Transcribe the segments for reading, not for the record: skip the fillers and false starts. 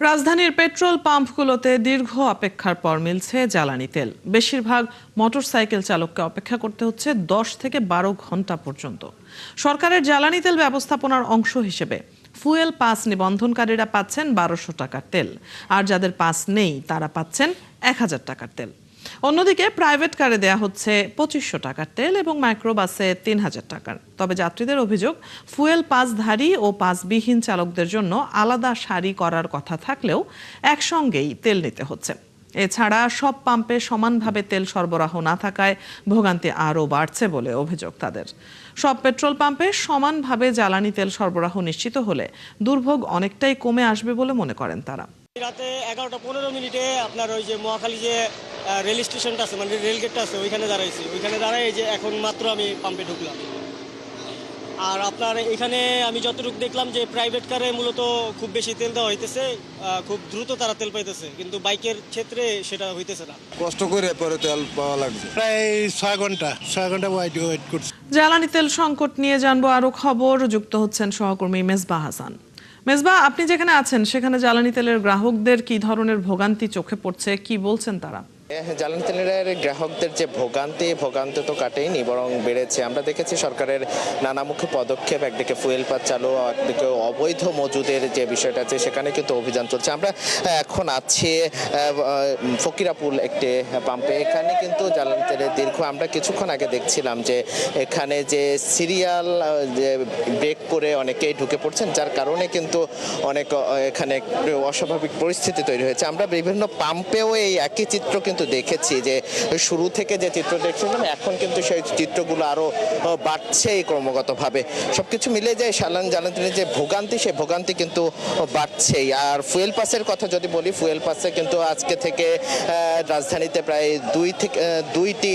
রাজধানীর পেট্রোল পাম্পগুলোতে দীর্ঘ অপেক্ষার পর মিলছে জ্বালানি তেল। বেশিরভাগ মোটরসাইকেল চালককে অপেক্ষা করতে হচ্ছে 10 থেকে 12 ঘন্টা পর্যন্ত। সরকারের জ্বালানি তেল ব্যবস্থাপনার অংশ হিসেবে ফুয়েল পাস নিবন্ধনকারীরা পাচ্ছেন 1200 টাকার তেল, আর যাদের পাস নেই তারা পাচ্ছেন 1000 টাকার তেল। অন্যদিকে প্রাইভেট কারে দেয়া হচ্ছে 2500 টাকার তেল এবং মাইক্রোবাসে 3000 টাকার। তবে যাত্রীদের অভিযোগ, ফুয়েল পাসধারী ও পাসবিহীন চালকদের জন্য আলাদা সারি করার কথা থাকলেও একসঙ্গেই তেল নিতে হচ্ছে। এছাড়া সব পাম্পে সমানভাবে তেল সরবরাহ না থাকায় ভোগান্তি আরও বাড়ছে বলে অভিযোগ তাদের। সব পেট্রোল পাম্পে সমানভাবে জ্বালানি তেল সরবরাহ নিশ্চিত হলে দুর্ভোগ অনেকটাই কমে আসবে বলে মনে করেন তারা। রাতে 11:15 আপনার ওই যে মহাখালী যে রেল স্টেশনটা আছে, মানে রেল গেটটা আছে, ওইখানে দাঁড়াইছি। ওইখানে দাঁড়াই যে এখন মাত্র আমি পাম্পে ঢুকলাম। আর আপনার এখানে আমি যতটুকু দেখলাম যে প্রাইভেট কারে মূলত খুব বেশি তেল দেওয়া হইতেছে, খুব দ্রুত তারা তেল পাইতেছে, কিন্তু বাইকের ক্ষেত্রে সেটা হইতেছে না। কষ্ট করে পরে তেল পাওয়া লাগছে। প্রায় 6 ঘন্টা ওয়েট করছি। জ্বালানি তেল সংকট নিয়ে জানবো আরো খবর। যুক্ত হচ্ছেন সহকর্মী মেজবা হাসান। মেজবা, আপনি যেখানে আছেন সেখানে জ্বালানি তেলের গ্রাহকদের কি ধরনের ভোগান্তি চোখে পড়ছে, কি বলছেন তারা? জ্বালানি তেলের গ্রাহকদের যে ভোগান্তি তো কাটেনি, বরং বেড়েছে। আমরা দেখেছি সরকারের নানামুখী পদক্ষেপ, একদিকে ফুয়েল পাস চালু, একদিকে অবৈধ মজুদের যে বিষয়টা আছে সেখানে কিন্তু অভিযান চলছে। আমরা এখন আছি ফকিরাপুল একটি পাম্পে। এখানে কিন্তু জ্বালানি তেলের আমরা কিছুক্ষণ আগে দেখছিলাম যে এখানে যে সিরিয়াল যে ব্রেক করে অনেকেই ঢুকে পড়ছেন, যার কারণে কিন্তু অনেক এখানে অস্বাভাবিক পরিস্থিতি তৈরি হয়েছে। আমরা বিভিন্ন পাম্পেও এই একই চিত্র কিন্তু দেখেছি, যে শুরু থেকে যে চিত্র দেখছিলাম এখন কিন্তু সেই চিত্রগুলো আরো বাড়ছে ক্রমাগতভাবে। সবকিছু মিলে যে জ্বালানির যে ভোগান্তি, সেই ভোগান্তি কিন্তু বাড়ছেই। আর ফুয়েল পাসের কথা যদি বলি, ফুয়েল পাসে কিন্তু আজকে থেকে রাজধানীতে প্রায় দুইটি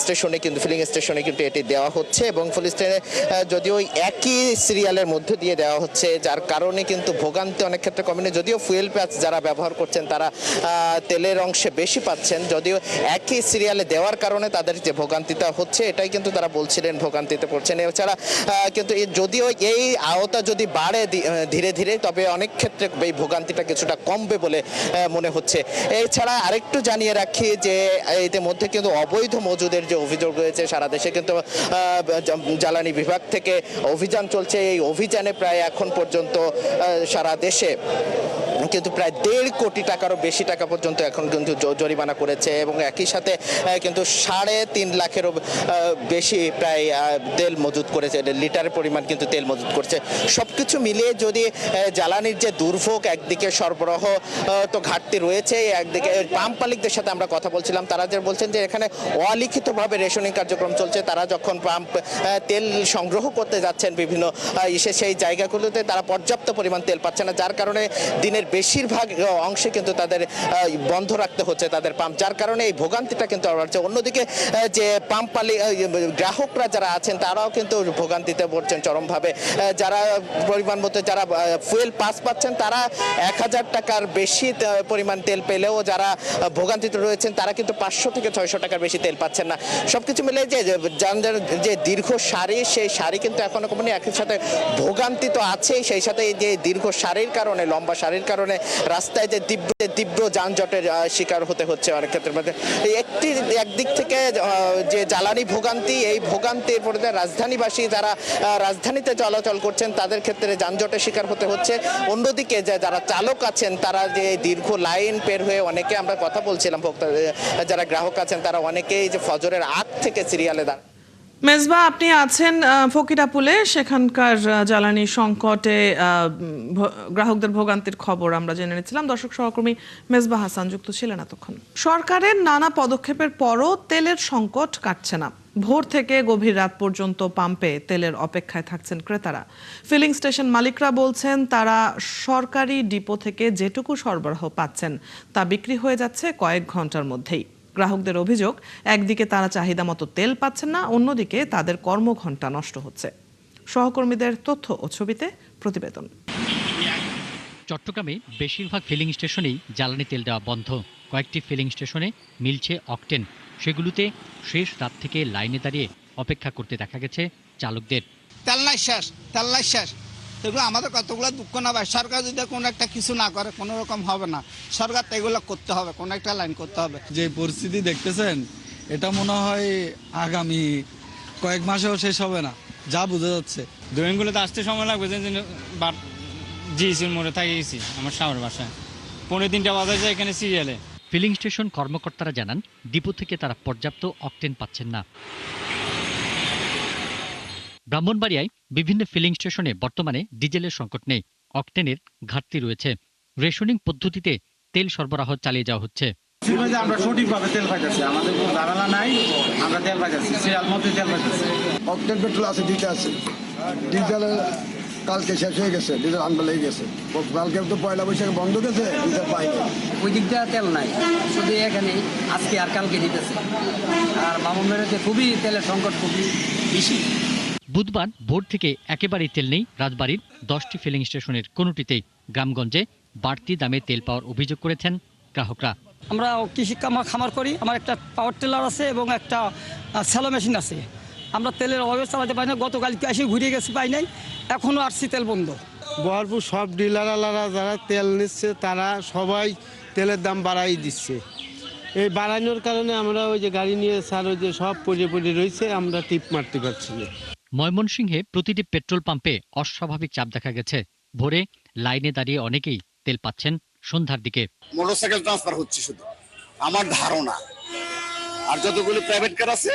স্টেশনে কিন্তু ফিলিং স্টেশনে কিন্তু এটি দেওয়া হচ্ছে, এবং ফুল স্টেশনে যদিও একই সিরিয়ালের মধ্যে দিয়ে দেওয়া হচ্ছে, যার কারণে কিন্তু ভোগান্তি অনেক ক্ষেত্রে কমেনি। যদিও ফুয়েল পাস যারা ব্যবহার করছেন তারা তেলের অংশে বেশি পাচ্ছেন, যদিও একই সিরিয়ালে দেওয়ার কারণে তাদের যে ভোগান্তিটা হচ্ছে এটাই কিন্তু তারা বলছিলেন ভোগান্তিতে পড়ছেন। এছাড়া কিন্তু যদিও এই আওতা যদি বাড়ে ধীরে ধীরে, তবে অনেক ক্ষেত্রে এই ভোগান্তিটা কিছুটা কমবে বলে মনে হচ্ছে। এছাড়া আরেকটু জানিয়ে রাখি যে ইতিমধ্যে কিন্তু অবৈধ মজুদের যে অভিযোগ রয়েছে, সারা দেশে কিন্তু জ্বালানি বিভাগ থেকে অভিযান চলছে। এই অভিযানে প্রায় এখন পর্যন্ত সারা দেশে কিন্তু প্রায় 1.5 কোটি টাকারও বেশি টাকা পর্যন্ত এখন কিন্তু জরিমানা করেছে, এবং একই সাথে কিন্তু 3.5 লাখেরও বেশি প্রায় তেল মজুত করেছে, লিটারের পরিমাণ কিন্তু তেল মজুত করছে। সবকিছু মিলিয়ে যদি জ্বালানির যে দুর্ভোগ, একদিকে সরবরাহ তো ঘাটতি রয়েছে, একদিকে পাম্প মালিকদের সাথে আমরা কথা বলছিলাম, তারা যে বলছেন যে এখানে অলিখিতভাবে রেশনিং কার্যক্রম চলছে। তারা যখন পাম্প তেল সংগ্রহ করতে যাচ্ছেন বিভিন্ন সেই জায়গাগুলোতে তারা পর্যাপ্ত পরিমাণ তেল পাচ্ছে না, যার কারণে দিনের বেশিরভাগ অংশে কিন্তু তাদের বন্ধ রাখতে হচ্ছে তাদের পাম্প, যার কারণে এই ভোগান্তিটা কিন্তু বাড়ছে। অন্যদিকে যে পাম্প গ্রাহকরা যারা আছেন তারাও কিন্তু ভোগান্তিতে পড়ছেন চরমভাবে। যারা পরিমাণ মতো যারা ফুয়েল পাস পাচ্ছেন তারা 1000 টাকার বেশি পরিমাণ তেল পেলেও যারা ভোগান্তিতে রয়েছেন তারা কিন্তু 500 থেকে 600 টাকার বেশি তেল পাচ্ছেন না। সবকিছু মিলে যে দীর্ঘ সারি, সেই সারি কিন্তু এখনো কমেনি। একই সাথে ভোগান্তি তো আছেই, সেই সাথে যে দীর্ঘ সারির কারণে, লম্বা সারির কারণে রাস্তায় যে তীব্র যানজটের শিকার হতে হচ্ছে অনেক ক্ষেত্রে। একদিক থেকে যে জ্বালানি ভোগান্তি, এই ভোগান্তির পরে রাজধানীবাসী যারা রাজধানীতে চলাচল করছেন তাদের ক্ষেত্রে যানজটের শিকার হতে হচ্ছে। অন্যদিকে যারা চালক আছেন তারা যে দীর্ঘ লাইন পের হয়ে, অনেকে আমরা কথা বলছিলাম যারা গ্রাহক আছেন তারা অনেকেই যে ফজরের আগ থেকে সিরিয়ালে দাঁড়ান। মেজবা, আপনি আছেন ফকিরাপুলে, সেখানকার জ্বালানি সংকটে গ্রাহকদের ভোগান্তির খবর আমরা জেনে নিচ্ছিলাম। দর্শক সহকর্মী মেজবা হাসান যুক্ত ছিলেন এতক্ষণ। সরকারের নানা পদক্ষেপের পরও তেলের সংকট কাটছে না। ভোর থেকে গভীর রাত পর্যন্ত পাম্পে তেলের অপেক্ষায় থাকছেন ক্রেতারা। ফিলিং স্টেশন মালিকরা বলছেন তারা সরকারি ডিপো থেকে যেটুকু সরবরাহ পাচ্ছেন তা বিক্রি হয়ে যাচ্ছে কয়েক ঘন্টার মধ্যেই। গ্রাহকদের অভিযোগ, একদিকে তারা চাহিদা মতো তেল পাচ্ছেন না, অন্যদিকে তাদের কর্মঘণ্টা নষ্ট হচ্ছে। সহকর্মীদের তথ্য ও ছবিতে প্রতিবেদন। চট্টগ্রামে বেশিরভাগ ফিলিং স্টেশনেই জ্বালানি তেল দেওয়া বন্ধ। কয়েকটি ফিলিং স্টেশনে মিলছে অকটেন, সেগুলোতে শেষ রাত থেকে লাইনে দাঁড়িয়ে অপেক্ষা করতে দেখা গেছে চালকদের। তেল নাই শেষ, সেগুলো আমাদের কতগুলো দুঃখ না ভাই, সরকার যদি কোনো একটা কিছু না করে কোনো রকম হবে না, সরকার তো এগুলো করতে হবে, কোনো একটা লাইন করতে হবে। যে পরিস্থিতি দেখতেছেন এটা মনে হয় আগামী কয়েক মাসেও শেষ হবে না, যা বোঝা যাচ্ছে। দৈনগুলোতে আসতে সময় লাগবে, জিএসির মোড়ে থাকি গেছি আমার স্বামীর বাসায়, 3:30 বাজে যায় এখানে সিরিয়ালে। ফিলিং স্টেশন কর্মকর্তারা জানান ডিপো থেকে তারা পর্যাপ্ত অকটেন পাচ্ছেন না। ব্রাহ্মণবাড়িয়ায় বিভিন্ন ফিলিং স্টেশনে বর্তমানে ডিজেলের সংকট নেই, অকটেনের ঘাটতি রয়েছে। রেশনিং পদ্ধতিতে তেল সরবরাহ চালিয়ে যাওয়া হচ্ছে। আমরা সঠিকভাবে তেল পাইতেছি, আমাদের কোনো ঝামেলা নাই, আমরা তেল পাইতেছি, সিরিয়াল মতো তেল পাইতেছি। অক্টেন পেট্রোল আছে, দিতে আছে। ডিজেল কালকে শেষ হয়ে গেছে, ডিজেল আনবা লেগে গেছে। কালকে তো পয়লা বৈশাখে বন্ধ গেছে, ডিজেল পাইনি। ওই দিক দিয়ে তেল নাই, শুধু এখানে আজকে আর কালকে দিতেছে। আর মামুনবাড়িতে খুবই তেলের সংকট খুবই বেশি। বুধবার ভোর থেকে একেবারেই তেল নেই রাজবাড়ির 10টি ফিলিং স্টেশনের কোনোটিতেই। গ্রামগঞ্জে বাড়তি দামে তেল পাওয়ার অভিযোগ করেছেন গ্রাহকরা। আমরা কৃষি খামার করি, আমার একটা পাওয়ার টিলার আছে এবং একটা স্যালো মেশিন আছে। আমরা তেলের অভাবে চালাতে পারি না, গতকালকে এসে ঘুরে গেছি, পাই নাই, এখনও আসছি তেল বন্ধ। বহরপুর সব ডিলারওয়ালারা যারা তেল নিচ্ছে তারা সবাই তেলের দাম বাড়াই দিচ্ছে। এই বাড়ানোর কারণে আমরা ওই যে গাড়ি নিয়ে স্যার ওই যে সব পড়ে রয়েছে, আমরা টিপ মারতে পারছি না। ময়মনসিংহে প্রতিটি পেট্রোল পাম্পে অস্বাভাবিক চাপ দেখা গেছে। ভোরে লাইনে দাঁড়িয়ে অনেকেই তেল পাচ্ছেন সন্ধ্যার দিকে। মোটরসাইকেল ট্রান্সফার হচ্ছে শুধু আমার ধারণা, আর যতগুলো প্রাইভেট কার আছে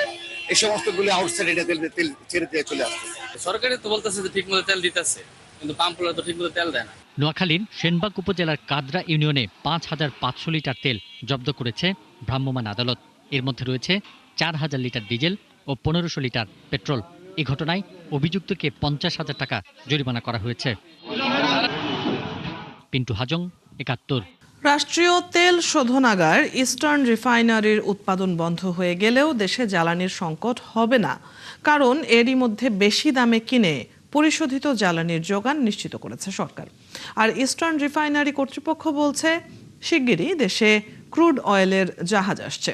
এই সমস্তগুলো আউটসাইডে তেল ছেড়ে দিয়ে চলে আসছে। সরকারে তো বলতেছে যে ঠিক মতো তেল দিতেছে, কিন্তু পাম্পগুলো তো ঠিক মতো তেল দেয় না। নোয়াখালীর সেনবাগ উপজেলার কাদরা ইউনিয়নে 5,500 লিটার তেল জব্দ করেছে ভ্রাম্যমাণ আদালত। এর মধ্যে রয়েছে 4,000 লিটার ডিজেল ও 1,500 লিটার পেট্রোল। এই ঘটনায় অভিযুক্তকে 50,000 টাকা জরিমানা করা হয়েছে। পিন্টু হাজং, 71। রাষ্ট্রীয় তেল শোধনাগার ইস্টার্ন রিফাইনারির উৎপাদন বন্ধ হয়ে গেলেও দেশে জ্বালানির সংকট হবে না, কারণ এরই মধ্যে বেশি দামে কিনে পরিশোধিত জ্বালানির যোগান নিশ্চিত করেছে সরকার। আর ইস্টার্ন রিফাইনারি কর্তৃপক্ষ বলছে শিগগিরই দেশে ক্রুড অয়েলের জাহাজ আসছে।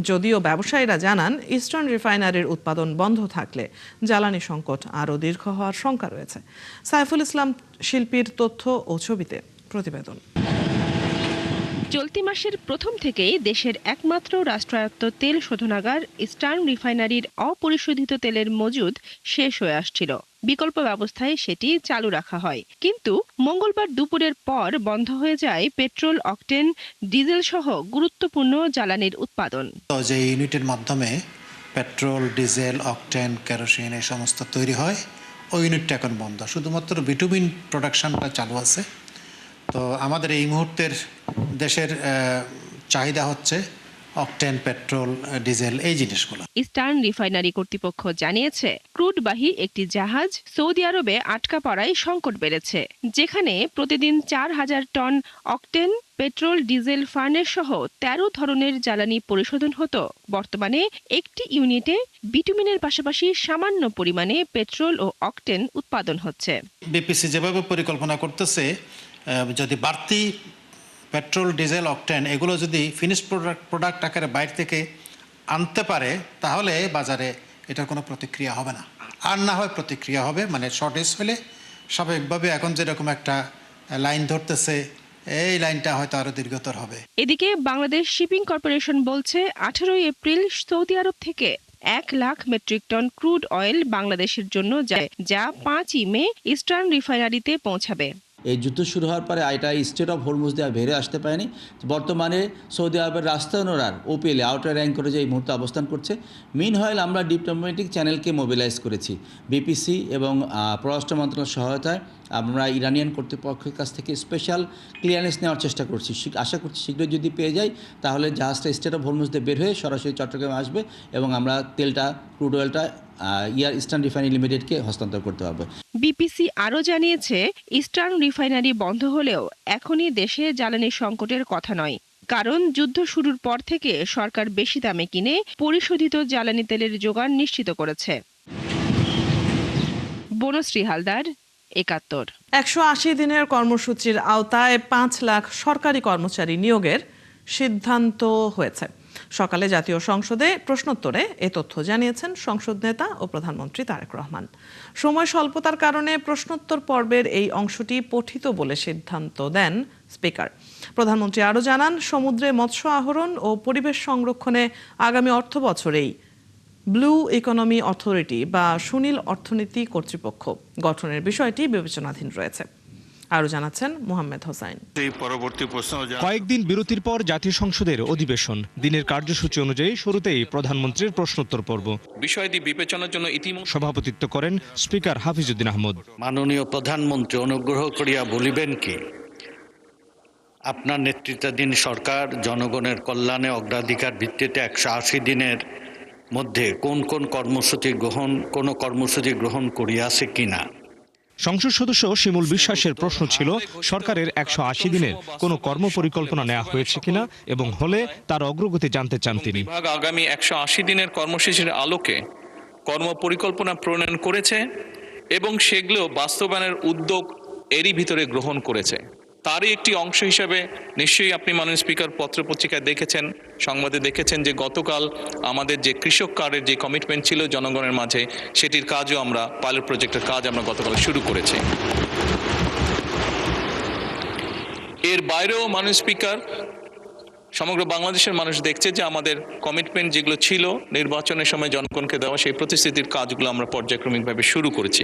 যদিও ব্যবসায়ীরা জানান ইস্টার্ন রিফাইনারির উৎপাদন বন্ধ থাকলে জ্বালানি সংকট আরও দীর্ঘ হওয়ার শঙ্কা রয়েছে। সাইফুল ইসলাম শিল্পীর তথ্য ও ছবিতে প্রতিবেদন। চলতি মাসের প্রথম থেকেই দেশের একমাত্র রাষ্ট্রায়ত্ত তেল শোধনাগার ইস্টার্ন রিফাইনারির অপরিশোধিত তেলের মজুদ শেষ হয়ে আসছিল। বিকল্প ব্যবস্থায় সেটি চালু রাখা হয়, কিন্তু মঙ্গলবার দুপুরের পর বন্ধ হয়ে যায় পেট্রোল, অকটেন, ডিজেল সহ গুরুত্বপূর্ণ জ্বালানির উৎপাদন। যে ইউনিটের মাধ্যমে পেট্রোল, ডিজেল, অকটেন, কেরোসিন এই সমস্ত তৈরি হয়, ওই ইউনিটটা এখন বন্ধ, শুধুমাত্র বিটুমিন প্রোডাকশনটা চালু আছে। তো আমাদের এই মুহূর্তের দেশের চাহিদা হচ্ছে অকটেন, পেট্রোল, ডিজেল এই জিনিসগুলো। ইস্টার্ন রিফাইনারি কর্তৃপক্ষ জানিয়েছে ক্রুডবাহী একটি জাহাজ সৌদি আরবে আটকা পড়ায় সংকট বেড়েছে, যেখানে প্রতিদিন 4,000 ton octane, petrol, diesel, furnace সহ 13 ধরনের জ্বালানি পরিশোধন হতো। বর্তমানে একটি ইউনিটে বিটুমিনের পাশাপাশি সামান্য পরিমাণে পেট্রোল ও অকটেন উৎপাদন হচ্ছে। বিপিসি যেভাবে পরিকল্পনা করতেছে, যদি বাড়তি পেট্রোল, ডিজেল, অকটেন এগুলো যদি ফিনিশ প্রোডাক্ট আকারে বাইরে থেকে আনতে পারে, তাহলে বাজারে এটার কোনো প্রতিক্রিয়া হবে না। আর না হয় প্রতিক্রিয়া হবে, মানে শর্টেজ হলে স্বাভাবিকভাবে এখন যেরকম একটা লাইন ধরতেছে, এই লাইনটা হয়তো আরো দীর্ঘতর হবে। এদিকে বাংলাদেশ শিপিং কর্পোরেশন বলছে 18 এপ্রিল সৌদি আরব থেকে 1 lakh metric ton crude oil বাংলাদেশের জন্য যায়, যা 5 মে ইস্টার্ন রিফাইনারিতে পৌঁছাবে। এই যুদ্ধ শুরু হওয়ার পরে এটা স্টেট অফ হরমুজ দেওয়া বেরিয়ে আসতে পারেনি। বর্তমানে সৌদি আরবের রাস্তানোরার ওপিএল আউটার র্যাঙ্ক করে যে এই মুহূর্তে অবস্থান করছে। মিনহয়েল আমরা ডিপ্লোম্যাটিক চ্যানেলকে মোবিলাইজ করেছি। বিপিসি এবং পররাষ্ট্র মন্ত্রণালয়ের সহায়তায় আমরা ইরানিয়ান কর্তৃপক্ষের কাছ থেকে স্পেশাল ক্লিয়ারেন্স নেওয়ার চেষ্টা করছি। আশা করছি শীঘ্রই যদি পেয়ে যাই, তাহলে জাহাজটা স্টেট অফ হরমুজ দিয়ে বের হয়ে সরাসরি চট্টগ্রামে আসবে এবং আমরা তেলটা, ক্রুড অয়েলটা ইস্টার্ন রিফাইনারি লিমিটেডকে হস্তান্তর করতে হবে। বিপিসি আরও জানিয়েছে ইস্টার্ন রিফাইনারি বন্ধ হলেও এখনই দেশে জ্বালানি সংকটের কথা নয়, কারণ যুদ্ধ শুরুর পর থেকে সরকার বেশি দামে কিনে পরিশোধিত জ্বালানি তেলের যোগান নিশ্চিত করেছে। বনশ্রী হালদার, 71। 180 দিনের কর্মসূচির আওতায় 5 লাখ সরকারি কর্মচারী নিয়োগের সিদ্ধান্ত হয়েছে। সকালে জাতীয় সংসদে প্রশ্নোত্তরে এ তথ্য জানিয়েছেন সংসদ নেতা ও প্রধানমন্ত্রী তারেক রহমান। সময় স্বল্পতার কারণে প্রশ্নোত্তর পর্বের এই অংশটি পঠিত বলে সিদ্ধান্ত দেন স্পিকার। প্রধানমন্ত্রী আরও জানান, সমুদ্রে মৎস্য আহরণ ও পরিবেশ সংরক্ষণে আগামী অর্থবছরেই ব্লু ইকোনমি অথরিটি বা সুনীল অর্থনীতি কর্তৃপক্ষ গঠনের বিষয়টি বিবেচনাধীন রয়েছে। আরও জানাচ্ছেন মোহাম্মদ হোসাইন। কয়েকদিন বিরতির পর জাতীয় সংসদের অধিবেশন। দিনের কার্যসূচি অনুযায়ী শুরুতেই প্রধানমন্ত্রীর প্রশ্নোত্তর পর্ব। বিষয়টি বিবেচনার জন্য ইতিমধ্যে সভাপতিত্ব করেন স্পিকার হাফিজউদ্দিন আহমদ। মাননীয় প্রধানমন্ত্রী, অনুগ্রহ করিয়া বলিবেন কি আপনার নেতৃত্বাধীন সরকার জনগণের কল্যাণে অগ্রাধিকার ভিত্তিতে 180 দিনের মধ্যে কোন কর্মসূচি গ্রহণ করিয়াছে কিনা। সংসদ সদস্য শিমুল বিশ্বাসের প্রশ্ন ছিল, সরকারের 180 দিনের কোনো কর্মপরিকল্পনা নেওয়া হয়েছে কিনা এবং হলে তার অগ্রগতি জানতে চান তিনি। আগামী 180 দিনের কর্মসূচির আলোকে কর্মপরিকল্পনা প্রণয়ন করেছে এবং সেগুলো বাস্তবায়নের উদ্যোগ এরই ভিতরে গ্রহণ করেছে। তারই একটি অংশ হিসেবে নিশ্চয়ই আপনি মাননীয় স্পিকার পত্রপত্রিকায় দেখেছেন, সংবাদে দেখেছেন যে গতকাল আমাদের যে কৃষক কার্ডের যে কমিটমেন্ট ছিল জনগণের মাঝে, সেটির কাজও আমরা পাইলট প্রজেক্টের কাজ আমরা গতকাল শুরু করেছি। এর বাইরেও মাননীয় স্পিকার, সমগ্র বাংলাদেশের মানুষ দেখছে যে আমাদের কমিটমেন্ট যেগুলো ছিল নির্বাচনের সময় জনগণকে দেওয়া, সেই প্রতিশ্রুতির কাজগুলো আমরা পর্যায়ক্রমিকভাবে শুরু করেছি।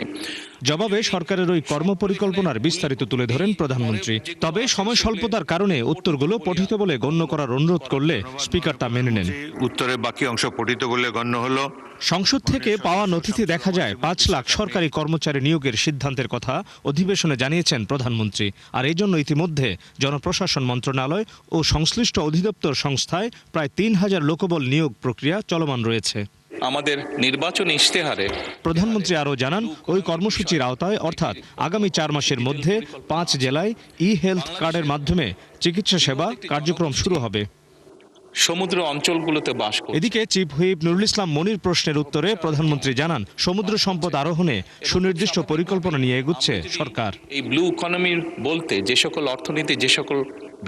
জবাবে সরকারের ওই কর্মপরিকল্পনার বিস্তারিত তুলে ধরেন প্রধানমন্ত্রী। তবে সময় স্বল্পতার কারণে উত্তরগুলো পঠিত বলে গণ্য করার অনুরোধ করলে স্পিকার তা মেনে নেন। উত্তরের বাকি অংশ পঠিত বলে গণ্য হলো। সংসদ থেকে পাওয়া নথিতে দেখা যায় 5 লাখ সরকারি কর্মচারী নিয়োগের সিদ্ধান্তের কথা অধিবেশনে জানিয়েছেন প্রধানমন্ত্রী। আর এই জন্য ইতিমধ্যে জনপ্রশাসন মন্ত্রণালয় ও সংশ্লিষ্ট অধিদপ্তর সংস্থায় প্রায় 3000 লোকবল নিয়োগ প্রক্রিয়া চলমান রয়েছে। আমাদের নির্বাচনী ইশতেহারে প্রধানমন্ত্রী আরও জানান, ওই কর্মসূচির আওতায় অর্থাৎ আগামী 4 মাসের মধ্যে 5 জেলায় ই-হেলথ কার্ডের মাধ্যমে চিকিৎসা সেবা কার্যক্রম শুরু হবে। সমুদ্র অঞ্চলগুলোতে বাস করে। এদিকে চিফ হুইপ নুরুল ইসলাম মনির প্রশ্নের উত্তরে প্রধানমন্ত্রী জানান, সমুদ্র সম্পদ আরোহণে সুনির্দিষ্ট পরিকল্পনা নিয়ে এগুচ্ছে সরকার। এই ব্লু ইকোনমি বলতে যে সকল অর্থনীতি, যে সকল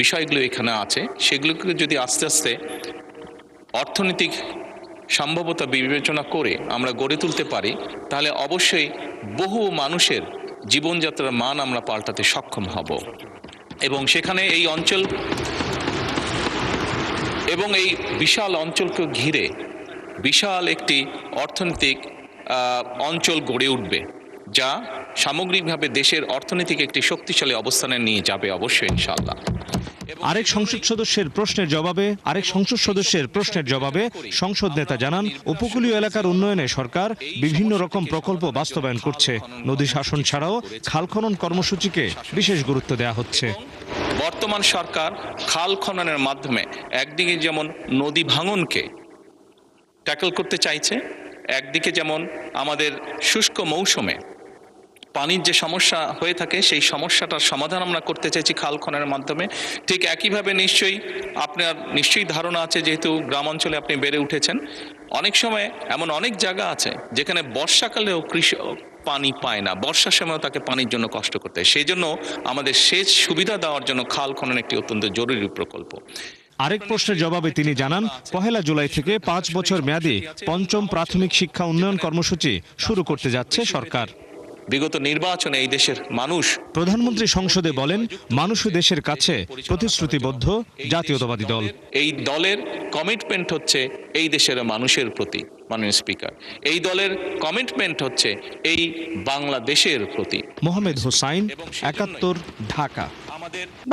বিষয়গুলো এখানে আছে, সেগুলোকে যদি আস্তে আস্তে অর্থনৈতিক সম্ভাব্যতা বিবেচনা করে আমরা গড়ে তুলতে পারি, তাহলে অবশ্যই বহু মানুষের জীবনযাত্রার মান আমরা পাল্টাতে সক্ষম হব। এবং সেখানে এই অঞ্চল এবং এই বিশাল অঞ্চলকে ঘিরে বিশাল একটি অর্থনৈতিক অঞ্চল গড়ে উঠবে, যা সামগ্রিকভাবে দেশের অর্থনৈতিক একটি শক্তিশালী অবস্থানে নিয়ে যাবে অবশ্যই ইনশাআল্লাহ। আরেক সংসদ সদস্যের প্রশ্নের জবাবে সংসদ নেতা জানান, উপকূলীয় এলাকার উন্নয়নে সরকার বিভিন্ন রকম প্রকল্প বাস্তবায়ন করছে। নদী শাসন ছাড়াও খাল খনন কর্মসূচিকে বিশেষ গুরুত্ব দেওয়া হচ্ছে। বর্তমান সরকার খাল খননের মাধ্যমে একদিকে যেমন নদী ভাঙনকে ট্যাকল করতে চাইছে, একদিকে যেমন আমাদের শুষ্ক মৌসুমে পানির যে সমস্যা হয়ে থাকে সেই সমস্যাটার সমাধান আমরা করতে চাইছি খাল খননের মাধ্যমে। ঠিক একইভাবে আপনার নিশ্চয়ই ধারণা আছে, যেহেতু গ্রাম অঞ্চলে আপনি বেড়ে উঠেছেন, অনেক সময় এমন অনেক জায়গা আছে যেখানে বর্ষাকালেও কৃষক পানি পায় না, বর্ষার সময়ও তাকে পানির জন্য কষ্ট করতে হয়। সেই জন্য আমাদের সেচ সুবিধা দেওয়ার জন্য খাল খনন একটি অত্যন্ত জরুরি প্রকল্প। আরেক প্রশ্নের জবাবে তিনি জানান, 1 জুলাই থেকে 5 বছর মেয়াদী 5ম প্রাথমিক শিক্ষা উন্নয়ন কর্মসূচি শুরু করতে যাচ্ছে সরকার। বিগত নির্বাচনে এই দেশের মানুষ, প্রধানমন্ত্রী সংসদে বলেন, মানুষও দেশের কাছে প্রতিশ্রুতিবদ্ধ জাতীয়তাবাদী দল। এই দলের কমিটমেন্ট হচ্ছে এই দেশের মানুষের প্রতি। মাননীয় স্পিকার, এই দলের কমিটমেন্ট হচ্ছে এই বাংলাদেশের প্রতি। মোহাম্মদ হোসাইন, 71, ঢাকা।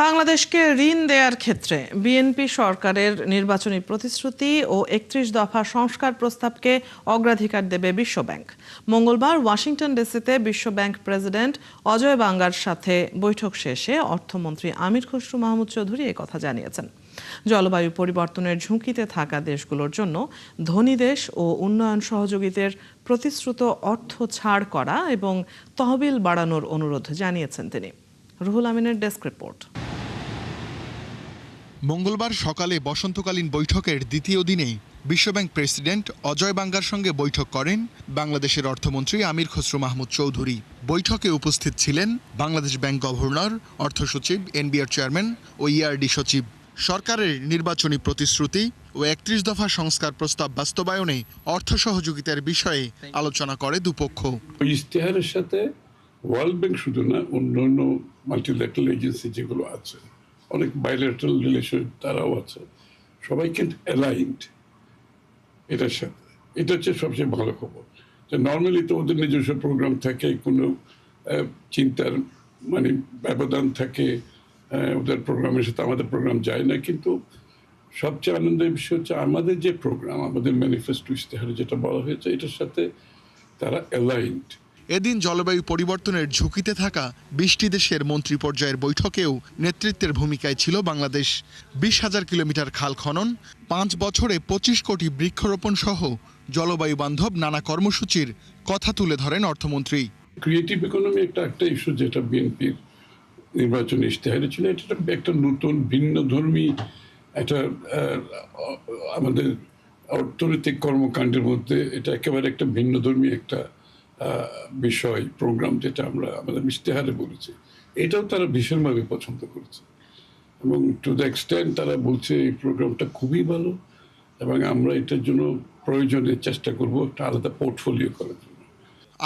বাংলাদেশকে ঋণ দেওয়ার ক্ষেত্রে বিএনপি সরকারের নির্বাচনী প্রতিশ্রুতি ও 31 দফা সংস্কার প্রস্তাবকে অগ্রাধিকার দেবে বিশ্বব্যাংক। মঙ্গলবার ওয়াশিংটন ডিসিতে বিশ্বব্যাংক প্রেসিডেন্ট অজয় বাঙ্গার সাথে বৈঠক শেষে অর্থমন্ত্রী আমির খসরু মাহমুদ চৌধুরী একথা জানিয়েছেন। জলবায়ু পরিবর্তনের ঝুঁকিতে থাকা দেশগুলোর জন্য ধনী দেশ ও উন্নয়ন সহযোগীদের প্রতিশ্রুত অর্থ ছাড় করা এবং তহবিল বাড়ানোর অনুরোধ জানিয়েছেন তিনি। রুহুল আমিনের ডেস্ক রিপোর্ট। মঙ্গলবার সকালে বসন্তকালীন বৈঠকের দ্বিতীয় দিনেই বিশ্বব্যাংক প্রেসিডেন্ট অজয় বাঙ্গার সঙ্গে বৈঠক করেন বাংলাদেশের অর্থমন্ত্রী আমির খসরু মাহমুদ চৌধুরী। বৈঠকে উপস্থিত ছিলেন বাংলাদেশ ব্যাংক গভর্নর, অর্থ সচিব, এনবিআর চেয়ারম্যান ও ইআরডি সচিব। সরকারের নির্বাচনী প্রতিশ্রুতি ও ৩১ দফা সংস্কার প্রস্তাব বাস্তবায়নে অর্থ সহযোগিতার বিষয়ে আলোচনা করে দুপক্ষ। ইশতেহারের সাথে ওয়ার্ল্ড ব্যাংক শুধু না, অন্যান্য মাল্টিল্যাটারাল এজেন্সি যেগুলো আছে, অনেক বাইলেটারাল রিলেশন তারাও আছে, সবাই কিন্তু অ্যালাইনড এটার সাথে। এটা হচ্ছে সবচেয়ে ভালো খবর যে নর্মালি তো ওদের নিজস্ব প্রোগ্রাম থাকে, কোনো চিন্তার মানে ব্যবধান থাকে, ওদের প্রোগ্রামের সাথে আমাদের প্রোগ্রাম যায় না। কিন্তু সবচেয়ে আনন্দের বিষয় হচ্ছে আমাদের যে প্রোগ্রাম, আমাদের ম্যানিফেস্টো ইশতেহারে যেটা বলা হয়েছে, এটার সাথে তারা অ্যালাইনড। এদিন জলবায়ু পরিবর্তনের ঝুঁকিতে থাকা ২০টি দেশের মন্ত্রী পর্যায়ের বৈঠকেও নেতৃত্বের ভূমিকায় ছিল বাংলাদেশ। ২০,০০০ কিলোমিটার খাল খনন, ৫ বছরে ২৫ কোটি বৃক্ষরোপণ সহ জলবায়ু বান্ধব নানা কর্মসূচির কথা তুলে ধরেন অর্থমন্ত্রী। ক্রিয়েটিভ ইকোনমি একটা ইস্যু যেটা বিএনপির নির্বাচনী ইশতেহারে ছিল, এটা একটা নতুন ভিন্নধর্মী একটা আমাদের অর্থনৈতিক কর্মকাণ্ডের মধ্যে এটা একেবারে একটা ভিন্নধর্মী একটা বিষয়, প্রোগ্রাম, যেটা আমরা আমাদের ইশতেহারে বলেছি। এটাও তারা ভীষণভাবে পছন্দ করেছে এবং টু দ্য এক্সটেন্ট তারা বলছে এই প্রোগ্রামটা খুবই ভালো এবং আমরা এটার জন্য প্রয়োজনে চেষ্টা করব একটা আলাদা পোর্টফোলিও করার জন্য।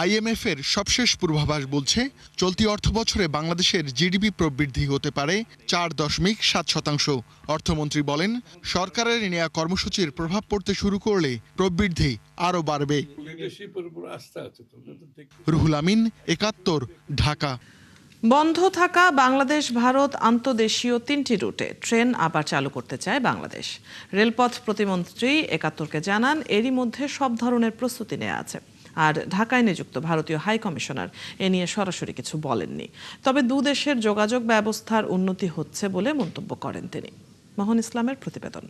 IMF এর সবশেষ পূর্বাভাস বলছে চলতি অর্থবছরে বাংলাদেশের জিডিপি প্রবৃদ্ধি হতে পারে 4.7%। অর্থমন্ত্রী বলেন, সরকারের নেওয়া কর্মসূচির প্রভাব পড়তে শুরু করলে প্রবৃদ্ধি আরও বাড়বে। রুহুল আমিন, ৭১, ঢাকা। বন্ধ থাকা বাংলাদেশ ভারত আন্তদেশীয় ৩টি রুটে ট্রেন আবার চালু করতে চায় বাংলাদেশ। রেলপথ প্রতিমন্ত্রী ৭১কে জানান এরই মধ্যে সব ধরনের প্রস্তুতি নেওয়া আছে। আর ঢাকায় নিযুক্ত ভারতীয় হাই কমিশনার এ নিয়ে সরাসরি কিছু বলেননি, তবে দুদেশের যোগাযোগ ব্যবস্থার উন্নতি হচ্ছে বলে মন্তব্য করেন তিনি। মোহন ইসলামের প্রতিবেদন।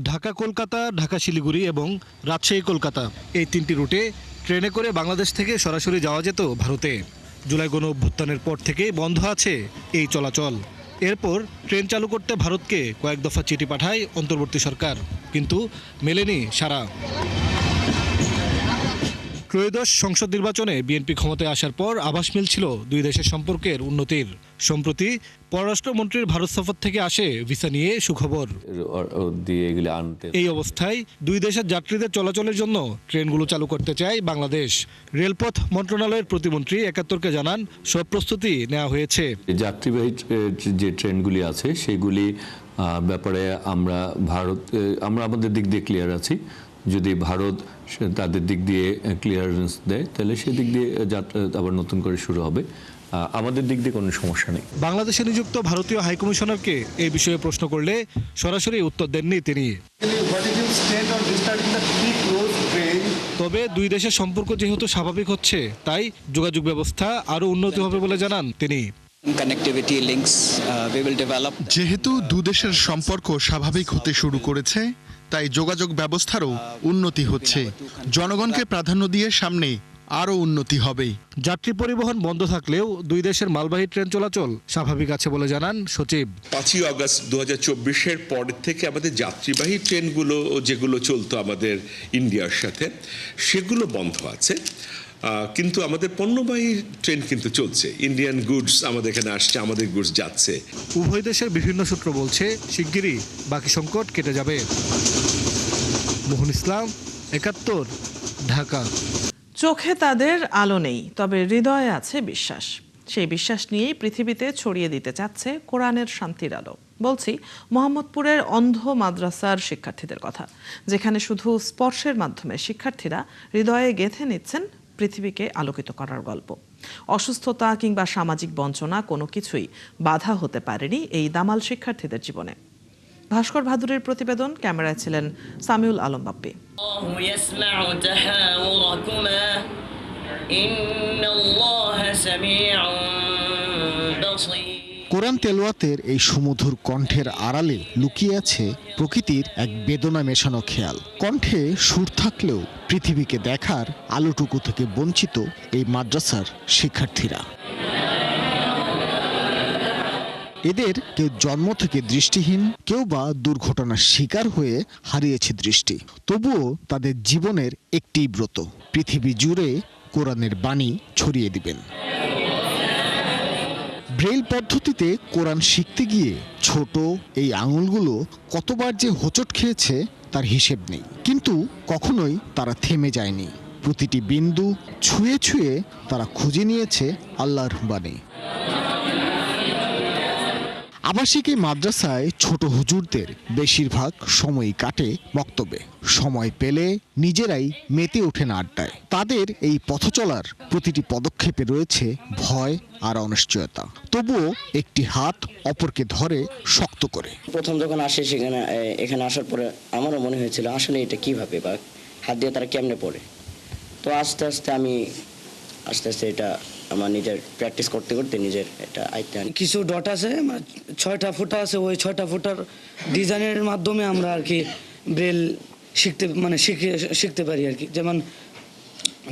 ঢাকা কলকাতা, ঢাকা শিলিগুড়ি এবং রাজশাহী কলকাতা, এই 3টি রুটে ট্রেনে করে বাংলাদেশ থেকে সরাসরি যাওয়া যেত ভারতে। জুলাই গণ অভ্যুত্থানের পর থেকে বন্ধ আছে এই চলাচল। এরপর ট্রেন চালু করতে ভারতকে কয়েক দফা চিঠি পাঠায় অন্তর্বর্তী সরকার, কিন্তু মেলেনি সাড়া। ত্রয়োদশ সংসদ নির্বাচনে বিএনপি ক্ষমতায় আসার পর আভাস মিলছিল দুই দেশের সম্পর্কের উন্নতির। সম্প্রতি পররাষ্ট্রমন্ত্রীর ভারত সফর থেকে আসে ভিসা নিয়ে সুখবর। এই অবস্থায় দুই দেশের যাত্রীদের চলাচলের জন্য ট্রেনগুলো চালু করতে চায় বাংলাদেশ। রেলপথ মন্ত্রণালয়ের প্রতিমন্ত্রী ৭১কে জানান সব প্রস্তুতি নেওয়া হয়েছে। যাত্রীবাহী যে ট্রেনগুলি আছে সেগুলি ব্যাপারে আমরা আমাদের দিক দিয়ে ক্লিয়ার আছি। যদি ভারত তাদের দিক দিয়ে ক্লিয়ারেন্স দেয় তাহলে সেদিক দিয়ে যাত্রা আবার নতুন করে শুরু হবে। আমাদের দিক দিয়ে কোনো সমস্যা নেই। বাংলাদেশে নিযুক্ত ভারতীয় হাইকমিশনারকে এই বিষয়ে প্রশ্ন করলে সরাসরি উত্তর দেননি তিনি। তবে দুই দেশের সম্পর্ক যেহেতু স্বাভাবিক হচ্ছে, তাই যোগাযোগ ব্যবস্থা আরও উন্নতি হবে বলে জানান তিনি। যেহেতু দুদেশের সম্পর্ক স্বাভাবিক হতে শুরু করেছে, তাই যোগাযোগ ব্যবস্থারও উন্নতি হচ্ছে। জনগণকে প্রাধান্য দিয়ে সামনে আরও উন্নতি হবে। যাত্রী পরিবহন বন্ধ থাকলেও দুই দেশের মালবাহী ট্রেন চলাচল স্বাভাবিক আছে বলে জানান সচিব। 5ই আগস্ট 2024-এর পর থেকে আমাদের যাত্রীবাহী ট্রেনগুলো যেগুলো চলতো আমাদের ইন্ডিয়ার সাথে, সেগুলো বন্ধ আছে, কিন্তু আমাদের পণ্যবাহী ট্রেন কিন্তু চলছে। ইন্ডিয়ান গুডস আমাদের এখানে আসছে, আমাদের গুডস যাচ্ছে। উভয় দেশের বিভিন্ন সূত্র বলছে শিগগিরই বাকি সংকট কেটে যাবে। মোহন ইসলাম, ৭১, ঢাকা। চোখে তাদের আলো নেই, তবে হৃদয়ে আছে বিশ্বাস। সেই বিশ্বাস নিয়েই পৃথিবীতে ছড়িয়ে দিতে চাচ্ছে কোরআনের শান্তির আলো। বলছি মোহাম্মদপুরের অন্ধ মাদ্রাসার শিক্ষার্থীদের কথা, যেখানে শুধু স্পর্শের মাধ্যমে শিক্ষার্থীরা হৃদয়ে গেঁথে নিচ্ছেন পৃথিবীকে আলোকিত করার গল্প। অসুস্থতা কিংবা সামাজিক বঞ্চনা কোনো কিছুই বাধা হতে পারেনি এই দামাল শিক্ষার্থীদের জীবনে। ভাস্কর ভাদুরীর প্রতিবেদন, ক্যামেরায় ছিলেন সামিউল আলম বাপ্পি। কোরআন তেলাওয়াতের এই সুমধুর কণ্ঠের আড়ালে লুকিয়ে আছে প্রকৃতির এক বেদনা মেশানো খেয়াল। কণ্ঠে সুর থাকলেও পৃথিবীকে দেখার আলোটুকু থেকে বঞ্চিত এই মাদ্রাসার শিক্ষার্থীরা। এদের কেউ জন্ম থেকে দৃষ্টিহীন, কেউ বা দুর্ঘটনার শিকার হয়ে হারিয়েছে দৃষ্টি। তবুও তাদের জীবনের একটি ব্রত, পৃথিবী জুড়ে কোরআনের বাণী ছড়িয়ে দিবেন। ব্রেইল পদ্ধতিতে কোরআন শিখতে গিয়ে ছোট এই আঙুলগুলো কতবার যে হোঁচট খেয়েছে তার হিসেব নেই, কিন্তু কখনোই তারা থেমে যায়নি। প্রতিটি বিন্দু ছুঁয়ে ছুঁয়ে তারা খুঁজে নিয়েছে আল্লাহর বাণী। আবাসিক এই মাদ্রাসায় ছোট হুজুরদের বেশিরভাগ সময়ই কাটে বক্তব্যে। সময় পেলে নিজেরাই মেতে ওঠেন আড্ডায়। তাদের এই পথ চলার প্রতিটি পদক্ষেপে রয়েছে ভয় আর অনিশ্চয়তা, তবুও একটি হাত অপরকে ধরে শক্ত করে। প্রথম যখন আসে এখানে আসার পরে আমারও মনে হয়েছিল আসলে এটা কিভাবে বা হাত দিয়ে তারা কেমনে পড়ে। তো আস্তে আস্তে এটা আমার নিজের প্র্যাকটিস করতে করতে নিজের এটা আয়ত্তে আনি। কিছু ডট আছে, 6টা ফুটা আছে, ওই 6টা ফুটার ডিজাইনের মাধ্যমে আমরা আর কি ব্রেল শিখতে পারি আর কি। যেমন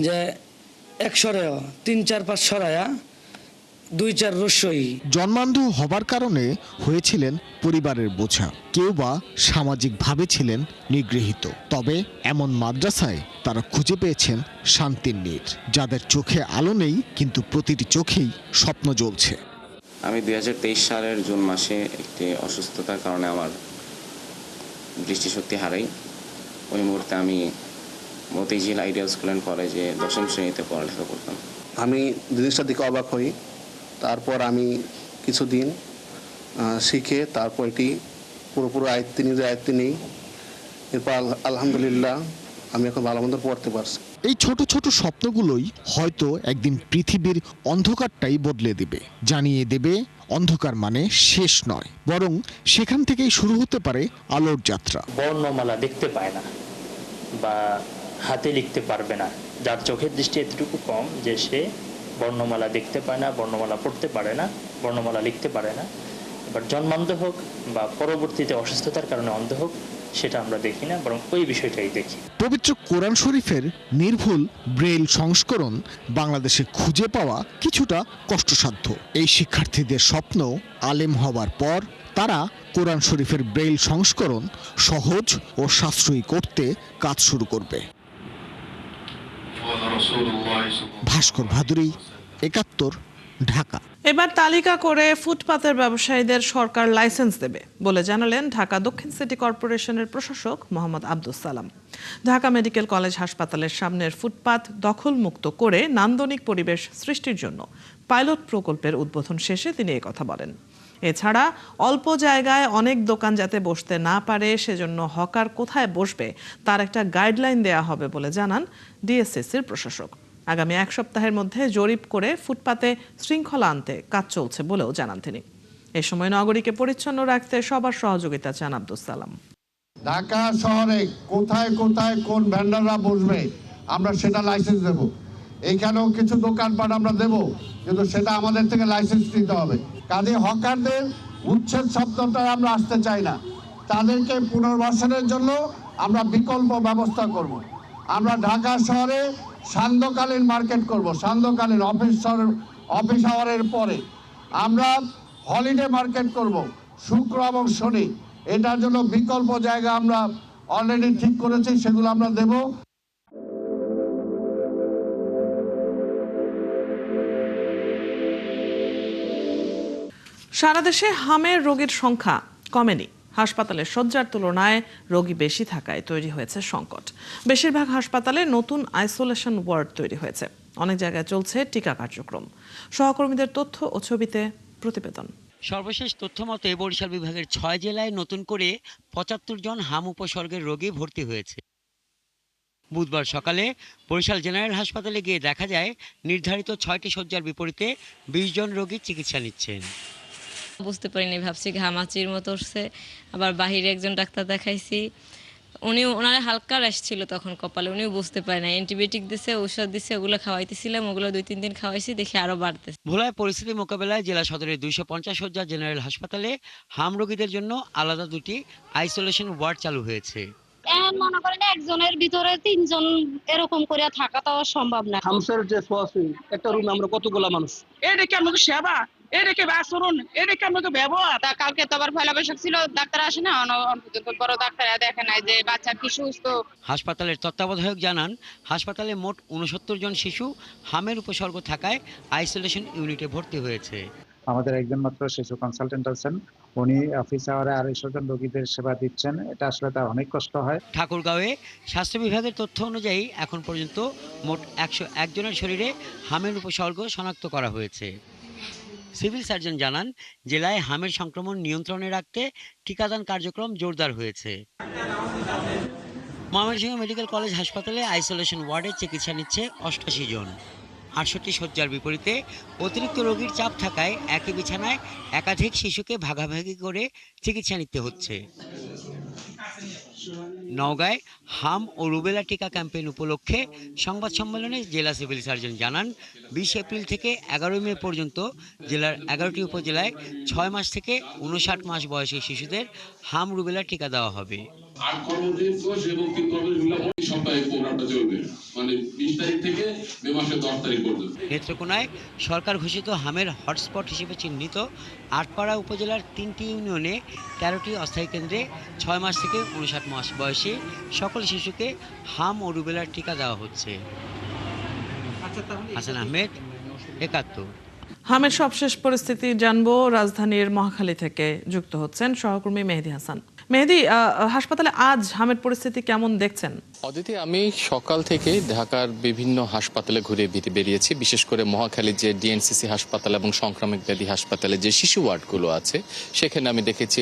যে 1 সরায়া 3 4 5 সরায়া 2 4 রস্যই। জন্মান্ধ হবার কারণে হয়েছিলেন পরিবারের বোঝা, কেউ বা সামাজিকভাবে ছিলেন নিগৃহীত। তবে এমন মাদ্রাসায় তারা খুঁজে পেয়েছেন শান্তির নীড়, যাদের চোখে আলো নেই কিন্তু প্রতিটি চোখেই স্বপ্ন জ্বলছে। আমি 2023 সালের জুন মাসে একটি অসুস্থতার কারণে আমার দৃষ্টিশক্তি হারাই। ওই মুহূর্তে আমি মতিঝিল আইডিয়াল স্কুল অ্যান্ড কলেজে 10ম শ্রেণীতে পড়ালেখা করতাম। আমি জিনিসটার দিকে অবাক হই। তারপর আমি কিছুদিন শিখে তারপর এটি পুরোপুরি নিজের আয়ত্তে নিই। এরপর আলহামদুলিল্লাহ আমি এখন ভালো মন্দ পড়তে পারছি। এই ছোট ছোট স্বপ্নগুলোই হয়তো একদিন পৃথিবীর অন্ধকারটাই বদলে দেবে, জানিয়ে দেবে অন্ধকার মানে শেষ নয়, বরং সেখান থেকেই শুরু হতে পারে আলোর যাত্রা। বর্ণমালা দেখতে পায় না বা হাতে লিখতে পারবে না, যার চোখের দৃষ্টি এতটুকু কম যে সে বর্ণমালা দেখতে পায় না, বর্ণমালা পড়তে পারে না, বর্ণমালা লিখতে পারে না। এবার জন্মান্ধ হোক বা পরবর্তীতে অসুস্থতার কারণে অন্ধ হোক, সেটা আমরা দেখি না, বরং ওই বিষয়টাই দেখি। পবিত্র কোরআন শরীফের নির্ভুল ব্রেইল সংস্করণ বাংলাদেশে খুঁজে পাওয়া কিছুটা কষ্টসাধ্য। এই শিক্ষার্থীদের স্বপ্ন আলেম হবার পর তারা কোরআন শরীফের ব্রেইল সংস্করণ সহজ ও সাশ্রয়ী করতে কাজ শুরু করবে। ভাস্কর ভাদুরী, ৭১, ঢাকা। এবার তালিকা করে ফুটপাতের ব্যবসায়ীদের সরকার লাইসেন্স দেবে বলে জানালেন ঢাকা দক্ষিণ সিটি কর্পোরেশনের প্রশাসক মোহাম্মদ আব্দুস সালাম। ঢাকা মেডিকেল কলেজ হাসপাতালের সামনের ফুটপাত দখলমুক্ত করে নান্দনিক পরিবেশ সৃষ্টির জন্য পাইলট প্রকল্পের উদ্বোধন শেষে তিনি কথা বলেন। এছাড়া অল্প জায়গায় অনেক দোকান যাতে বসতে না পারে, সেজন্য হকার কোথায় বসবে তার একটা গাইডলাইন দেয়া হবে বলে জানান ডিএসসিসির প্রশাসক। আগামী 1 সপ্তাহের মধ্যে জরিপ করে ফুটপাতে শৃঙ্খলা আনতে কাজ চলছে বলেও জানান তিনি। এ সময় নগরীকে পরিচ্ছন্ন রাখতে সবার সহযোগিতা চান আব্দুস সালাম। ঢাকা শহরে কোথায় কোথায় কোন ভেন্ডাররা বসবে আমরা সেটা লাইসেন্স দেব। এইখানেও কিছু দোকানপাট আমরা দেব, কিন্তু সেটা আমাদের থেকে লাইসেন্স নিতে হবে। কাজে হকারদের উচ্ছেদ শব্দটা আমরা আসতে চাই না, তাদেরকে পুনর্বাসনের জন্য আমরা বিকল্প ব্যবস্থা করব। আমরা ঢাকা শহরে সান্ধ্যকালীন মার্কেট করব, সান্ধ্যকালীন অফিস আওয়ারের পরে আমরা হলিডে মার্কেট করব শুক্র এবং শনি। এটার জন্য বিকল্প জায়গা আমরা অলরেডি ঠিক করেছি, সেগুলো আমরা দেব। সারা দেশে হামের রোগীর সংখ্যা কমেনি। হাসপাতালের শয্যার তুলনায় রোগী বেশি থাকায় তৈরি হয়েছে সংকট। বেশিরভাগ হাসপাতালে নতুন আইসোলেশন ওয়ার্ড তৈরি হয়েছে। অনেক জায়গায় চলছে টিকা কার্যক্রম। সহকর্মীদের তথ্য ও ছবিতে প্রতিবেদন। সর্বশেষ তথ্য মতে বরিশাল বিভাগের 6 জেলায় নতুন করে 75 জন হাম উপসর্গের রোগী ভর্তি হয়েছে। বুধবার সকালে বরিশাল জেনারেল হাসপাতালে গিয়ে দেখা যায় নির্ধারিত 6টি শয্যার বিপরীতে 20 জন রোগী চিকিৎসা নিচ্ছেন। বুঝতে পারিনি, ভাবছি ঘামাচির মতো উঠছে। আবার বাহিরে একজন ডাক্তার দেখাইছি, ওনার হালকা র্যাশ ছিল তখন কপালে, উনিও বুঝতে পারে না। অ্যান্টিবায়োটিক দিছে, ঔষধ দিছে, ওগুলো খাওয়াইতেছিলাম, ওগুলো 2-3 দিন খাওয়াইছি, দেখি আরো বাড়তেছে। ভোলায় পরিস্থিতি মোকাবেলায় জেলা সদরের 250 শয্যা জেনারেল হাসপাতালে হাম রোগীদের জন্য আলাদা 2টি আইসোলেশন ওয়ার্ড চালু হয়েছে। মনে করেন একজনের ভিতরে 3 জন এরকম করে থাকা তো সম্ভব না। হামসের যে একটা রুমে আমরা কতগুলা মানুষ, এটা কি আমাকে সেবা, এটা কি আচরণ, এটা কি আমাকে ব্যবহার। কালকে তো আবার পয়লা বৈশাখ ছিল, ডাক্তার আসে না, বড় ডাক্তার দেখে নাই যে বাচ্চা কি সুস্থ। হাসপাতালের তত্ত্বাবধায়ক জানান, হাসপাতালে মোট 69 জন শিশু হামের উপসর্গ থাকায় আইসোলেশন ইউনিটে ভর্তি হয়েছে। আমাদের একজন মাত্র শিশু কনসালটেন্ট আছেন, উনি অফিস আওয়ারে 250 জন রোগীদের সেবা দিচ্ছেন। এটা আসলে তার অনেক কষ্ট হয়। ঠাকুরগাঁওয়ে স্বাস্থ্য বিভাগের তথ্য অনুযায়ী এখন পর্যন্ত মোট 101 জনের শরীরে হামের উপসর্গ শনাক্ত করা হয়েছে। সিভিল সার্জন জানান, জেলায় হামের সংক্রমণ নিয়ন্ত্রণে রাখতে টিকাদান কার্যক্রম জোরদার হয়েছে। ময়মনসিংহ মেডিকেল কলেজ হাসপাতালে আইসোলেশন ওয়ার্ডে চিকিৎসা নিচ্ছে 88 জন। 68 শয্যার বিপরীতে অতিরিক্ত রোগীর চাপ থাকায় একই বিছানায় একাধিক শিশুকে ভাগাভাগি করে চিকিৎসা নিতে হচ্ছে। নওগাঁয় হাম ও রুবেলা টিকা ক্যাম্পেইন উপলক্ষে সংবাদ সম্মেলনে জেলা সিভিল সার্জন জানান, 20 এপ্রিল থেকে 11 মে পর্যন্ত জেলার 11টি উপজেলায় 6 মাস থেকে 59 মাস বয়সী শিশুদের হাম রুবেলা টিকা দেওয়া হবে। নেত্রকোনায় সরকার ঘোষিত হামের হটস্পট হিসেবে চিহ্নিত আটপাড়া উপজেলার 3টি ইউনিয়নে 13টি অস্থায়ী কেন্দ্রে 6 মাস থেকে 59 মাস বয়সী সকল শিশুকে হাম ও রুবেলার টিকা দেওয়া হচ্ছে। হাসান আহমেদ, 71। হামের সবশেষ পরিস্থিতি জানবো। রাজধানীর মহাখালী থেকে যুক্ত হচ্ছেন সহকর্মী মেহেদী হাসান। মেহেদী, হাসপাতালে আজ হামের পরিস্থিতি কেমন দেখছেন? অদিতি, আমি সকাল থেকে ঢাকার বিভিন্ন হাসপাতালে ঘুরে বেরিয়েছি, বিশেষ করে মহাখালীর যে ডিএনসিসি হাসপাতাল এবং সংক্রামক ব্যাধি হাসপাতালে যে শিশু ওয়ার্ডগুলো আছে সেখানে আমি দেখেছি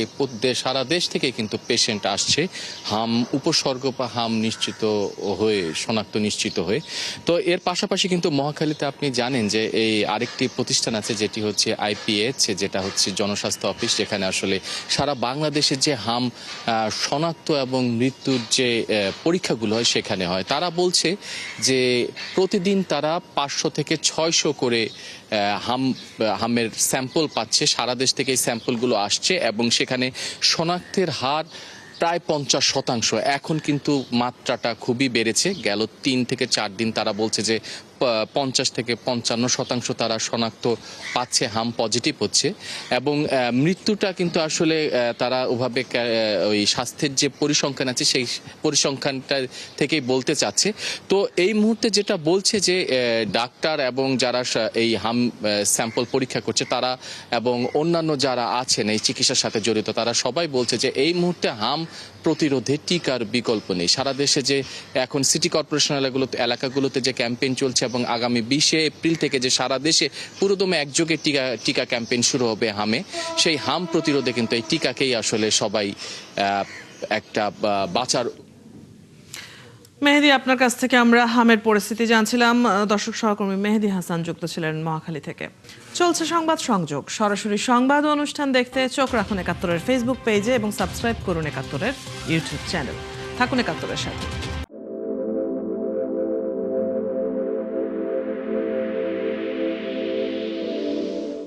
সারা দেশ থেকে কিন্তু পেশেন্ট আসছে হাম উপসর্গ বা হাম নিশ্চিত হয়ে, শনাক্ত নিশ্চিত হয়ে। তো এর পাশাপাশি কিন্তু মহাখালীতে আপনি জানেন যে এই আরেকটি প্রতিষ্ঠান আছে যেটি হচ্ছে আইপিএইচ, যেটা হচ্ছে জনস্বাস্থ্য অফিস, যেখানে আসলে সারা বাংলাদেশের যে হাম শনাক্ত এবং মৃত্যুর যে পরীক্ষাগুলো হয় সেখানে হয়। তারা বলছে যে প্রতিদিন তারা 500 থেকে 600 করে হামের স্যাম্পল পাচ্ছে, সারা দেশ থেকে এই স্যাম্পলগুলো আসছে এবং সেখানে শনাক্তের হার প্রায় 50%। এখন কিন্তু মাত্রাটা খুবই বেড়েছে। গেল 3 থেকে 4 দিন তারা বলছে যে 50 থেকে 55% তারা শনাক্ত পাচ্ছে, হাম পজিটিভ হচ্ছে। এবং মৃত্যুটা কিন্তু আসলে তারা ওভাবে ওই স্বাস্থ্যের যে পরিসংখ্যান আছে সেই পরিসংখ্যানটা থেকেই বলতে চাচ্ছে। তো এই মুহূর্তে যেটা বলছে যে ডাক্তার এবং যারা এই হাম স্যাম্পল পরীক্ষা করছে তারা এবং অন্যান্য যারা আছেন এই চিকিৎসার সাথে জড়িত, তারা সবাই বলছে যে এই মুহূর্তে হাম প্রতিরোধে টিকার বিকল্প নেই। সারা দেশে যে এখন সিটি কর্পোরেশন এলাকাগুলোতে যে ক্যাম্পেইন চলছে এবং আগামী 20 এপ্রিল থেকে যে সারা দেশে পুরোদমে একযোগে টিকা ক্যাম্পেইন শুরু হবে হামে, সেই হাম প্রতিরোধে কিন্তু এই টিকাকেই আসলে সবাই একটা বাঁচার। মেহেদী, আপনার কাছ থেকে আমরা হামের পরিস্থিতি জানছিলাম। দর্শক সহকর্মী মেহেদী হাসান যুক্ত ছিলেন মহাখালী থেকে। চলছে সংবাদ সংযোগ। সরাসরি সংবাদ অনুষ্ঠান দেখতে চোখ রাখুন 71-এর ফেসবুক পেজে এবং সাবস্ক্রাইব করুন 71-এর ইউটিউব চ্যানেল। থাকুন 71-এর সাথে।